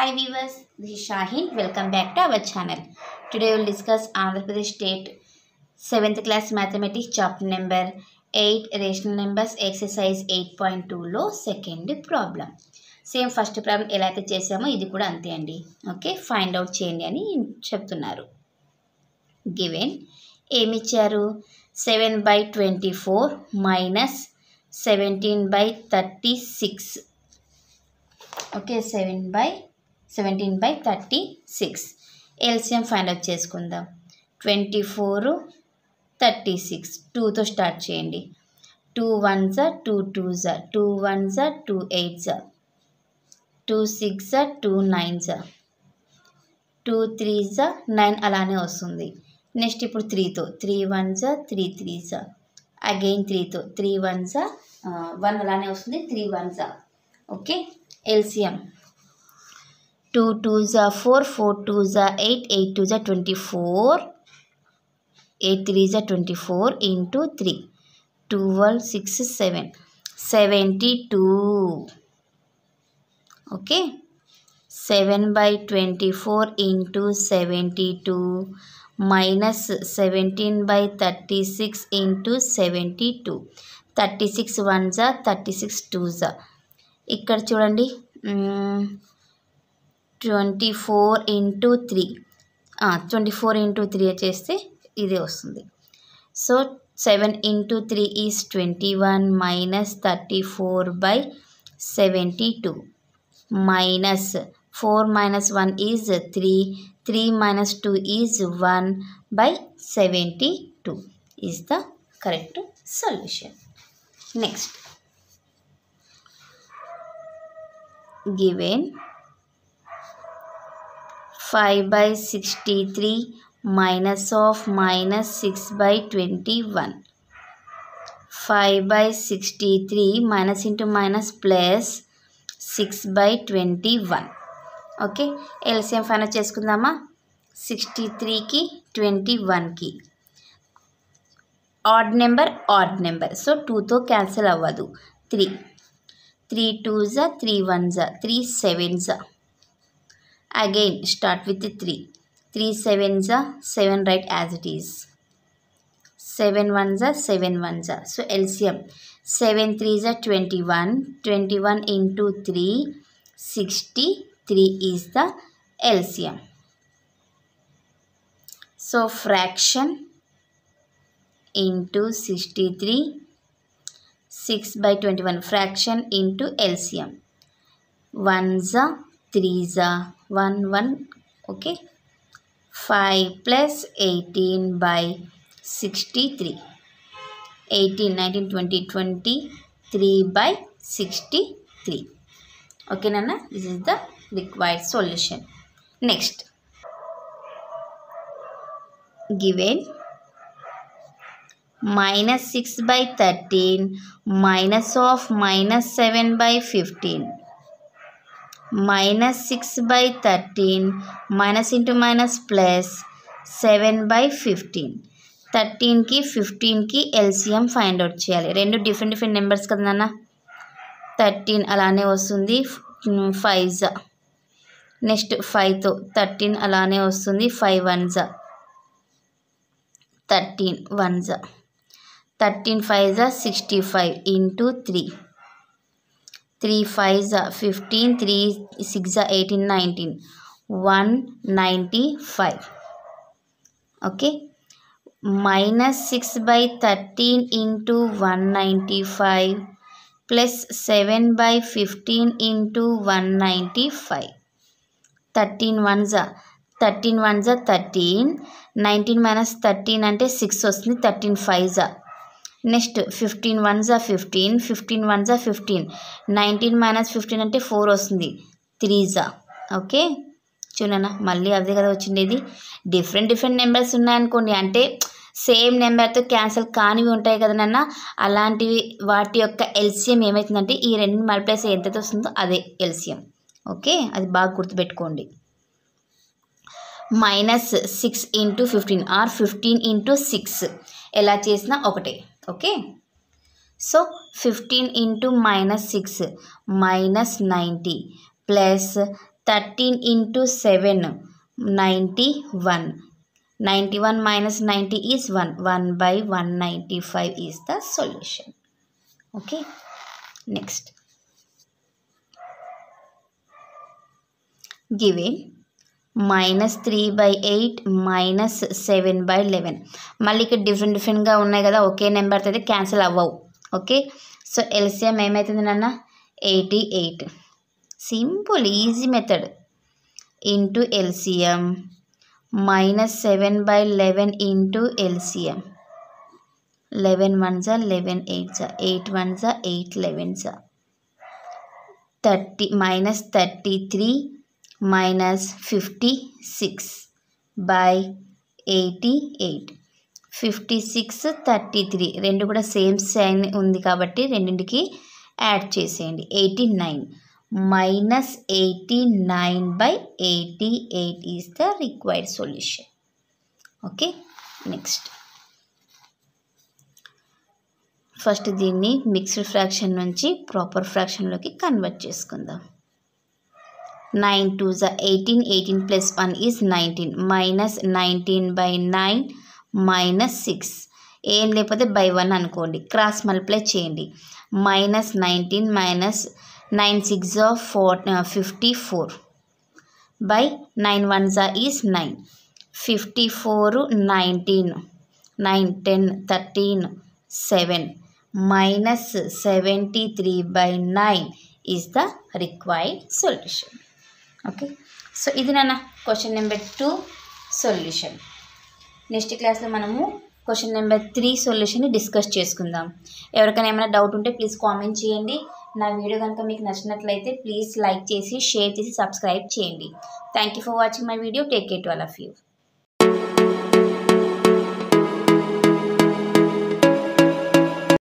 Hi viewers, this is Shaheen. Welcome back to our channel. Today we will discuss Andhra Pradesh State 7th class mathematics chapter number 8 rational numbers exercise 8.2 లో second problem. Same first problem ఎలా అయితే చేసామో ఇది కూడా అంతే అండి. Okay, find out చేయండి అని చెప్తున్నారు. గివెన్ ఏమి ఇచ్చారు? 7/24 minus 17/36. Okay, 17/36 LCM find out చేసుకుందాం. 24 36 2తో స్టార్ట్ చేయండి. 2 1s 2 2s 2 1s 2 8s 2 6 2 9s 2 3s 9 అలానే వస్తుంది. నెక్స్ట్ ఇప్పుడు 3తో 3 1s 3 3s అగైన్ 3తో 3 1s 1 అలానే వస్తుంది. 3 1s. Okay, LCM 2 2s 4 4 2s 8 8 2s 24 8 3s 24 into 3 12 6 7 72. Okay, 7/24 into 72 minus 17/36 into 72. 36 1s 36 2s. ఇక్కడ చూడండి, 24 into 3 24 into 3 చేస్తే ఇదే వస్తుంది. So 7 into 3 is 21 minus 34/72 minus 4 minus 1 is 3 3 minus 2 is 1/72 is the correct solution. Next, given 5/63 minus of minus 6/21. 5/63 minus into minus plus 6/21. Okay, LCM find out చేసుకుందామా? 63కి 21కి odd number so 2తో cancel అవ్వదు. 3 3 2s 3 1s 3 7s. Again start with 3 3 7s 7, right as it is. 7 1s 7 1s. So LCM 7 3s 21 21 into 3 63 is the LCM. So fraction into 63 6/21 fraction into LCM 1s 3s 1 1. okay, 5 plus 18/63 18 19 20 23/63. okay nana, this is the required solution. Next, given minus 6/13 minus of minus 7/15. minus 6/13 minus into minus plus 7/15. 13కి 15కి LCM find out చేయాలి. రెండు different numbers కదా నాన్న. 13 అలానే వస్తుంది 5s. Next 5తో 13 అలానే వస్తుంది 5 1s 13 1s 13 5s 65 into 3 3 5s 15 3 6 18 19 195. Okay, minus 6/13 into 195 plus 7/15 into 195. 13 1s 13 1s 13 19 minus 13 అంటే 6 వస్తుంది. 13 5s. Next 15 1s 15 15 1s 15 19 minus 15 అంటే 4 వస్తుంది. 3s. ఓకే, చూడనా మళ్ళీ అదే కదా వచ్చిండేది. డిఫరెంట్ నెంబర్స్ ఉన్నాయనుకోండి, అంటే సేమ్ నెంబర్తో క్యాన్సిల్ కానివి ఉంటాయి కదా నాన్న, అలాంటివి వాటి యొక్క ఎల్సిఎం ఏమవుతుందంటే ఈ రెండు మల్టిప్లైస్ ఎంతైతే వస్తుందో అదే ఎల్సిఎం. ఓకే, అది బాగా గుర్తుపెట్టుకోండి. minus 6 into 15 or 15 into 6 ఎలా చేసినా ఒకటే. Okay, so 15 into minus 6 minus 90 plus 13 into 7, 91. 91 minus 90 is 1. 1 by 195 is the solution. Okay. Next. Given minus 3 by 8 minus 7 by 11. మళ్ళీ ఇక్కడ డిఫరెంట్గా ఉన్నాయి కదా, ఒకే నెంబర్ అయితే క్యాన్సిల్ అవ్వవు. ఓకే, సో ఎల్సిఎం ఏమవుతుంది నాన్న? 88. Simple easy method. Into LCM minus 7 by 11 into LCM. 11 ones are 11 eights are 8 ones are 8 11s are 30 minus 33 minus 56 by 88. 56 33 రెండు కూడా సేమ్ సైన్ ఉంది కాబట్టి రెండింటికి యాడ్ చేసేయండి. 89 minus 89 by 88 is the required solution. Okay, next. First దీన్ని mixed fraction నుంచి proper ఫ్రాక్షన్లోకి convert చేసుకుందాం. 9 2s are 18. 18 plus 1 is 19. minus 19 by 9 minus 6. ఏం లేకపోతే బై 1 అనుకోండి, క్రాస్ మల్టిప్లై చేయండి. minus 19 minus 9 6 are 54 by 9 1s are is 9. 54 19 9 10 13 7 minus 73 by 9 is the required solution. Okay, so ఇది నాన్న question number 2 solution. Next క్లాస్లో మనము question number 3 సొల్యూషన్ని discuss చేసుకుందాం. ఎవరికైనా ఏమైనా డౌట్ ఉంటే ప్లీజ్ కామెంట్ చేయండి. నా వీడియో కనుక మీకు నచ్చినట్లయితే ప్లీజ్ లైక్ చేసి షేర్ చేసి సబ్స్క్రైబ్ చేయండి. Thank you for watching my video. Take care to all of you.